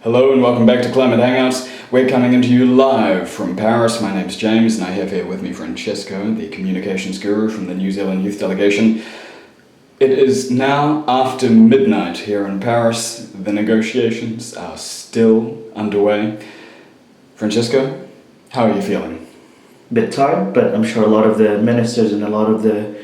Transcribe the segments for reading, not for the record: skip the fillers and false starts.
Hello and welcome back to Climate Hangouts. We're coming into you live from Paris. My name's James and I have here with me Francesco, the communications guru from the New Zealand Youth Delegation. It is now after midnight here in Paris. The negotiations are still underway. Francesco, how are you feeling? A bit tired, but I'm sure a lot of the ministers and a lot of the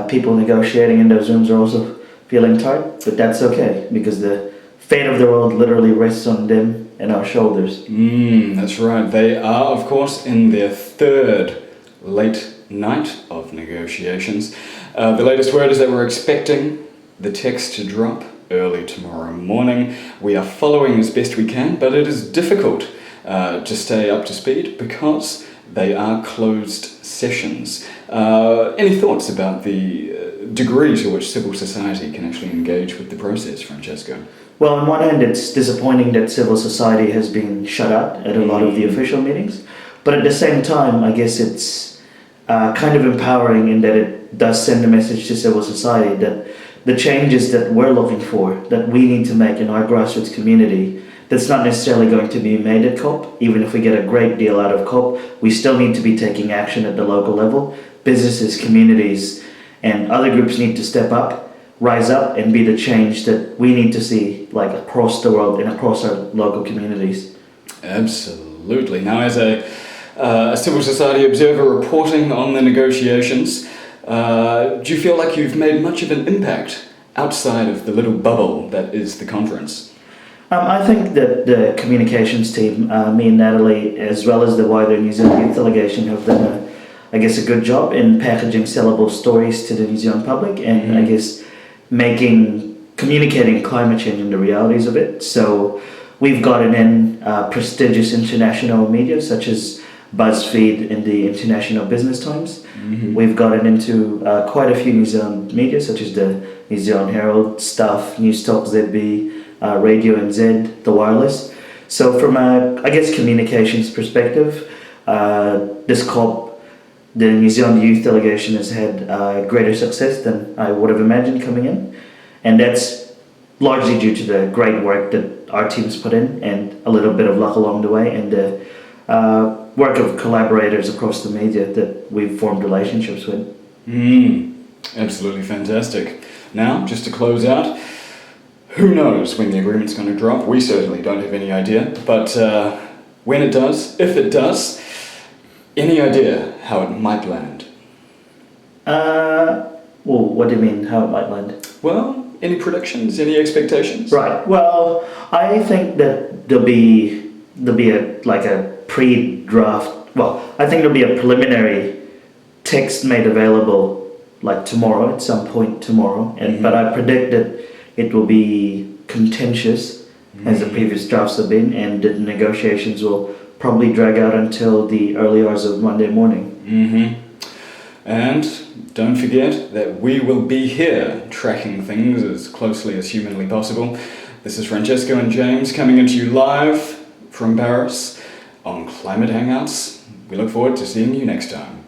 people negotiating in those rooms are also feeling tired, but that's okay because the fate of the world literally rests on them and our shoulders. That's right. They are, of course, in their third late night of negotiations. The latest word is that we're expecting the text to drop early tomorrow morning. We are following as best we can, but it is difficult to stay up to speed because they are closed sessions. Any thoughts about the degree to which civil society can actually engage with the process, Francesco? Well, on one hand, it's disappointing that civil society has been shut out at a lot of the official meetings, but at the same time, I guess it's kind of empowering in that it does send a message to civil society that the changes that we're looking for, that we need to make in our grassroots community, that's not necessarily going to be made at COP. Even if we get a great deal out of COP, we still need to be taking action at the local level. Businesses, communities, and other groups need to step up, rise up, and be the change that we need to see across the world and across our local communities. Absolutely. Now, as a civil society observer reporting on the negotiations, do you feel like you've made much of an impact outside of the little bubble that is the conference? I think that the communications team, me and Natalie, as well as the wider New Zealand Youth Delegation, have done a good job in packaging sellable stories to the New Zealand public and I guess communicating climate change and the realities of it. So we've gotten in prestigious international media such as BuzzFeed and the International Business Times. We've gotten into quite a few New Zealand media such as the New Zealand Herald, Stuff, News Talk ZB, Radio NZ, The Wireless. So from a, communications perspective, this COP, the New Zealand Youth Delegation has had greater success than I would have imagined coming in. And that's largely due to the great work that our teams put in and a little bit of luck along the way and the work of collaborators across the media that we've formed relationships with. Absolutely fantastic. Now, just to close out, who knows when the agreement's going to drop? We certainly don't have any idea, but when it does, if it does, any idea how it might land? Well, what do you mean, how it might land? Well, any predictions, any expectations? Right, well, I think that there'll be a pre-draft, I think there'll be a preliminary text made available tomorrow, at some point tomorrow, but I predict that it will be contentious as the previous drafts have been, and the negotiations will probably drag out until the early hours of Monday morning. And don't forget that we will be here tracking things as closely as humanly possible. This is Francesco and James coming into you live from Paris on Climate Hangouts. We look forward to seeing you next time.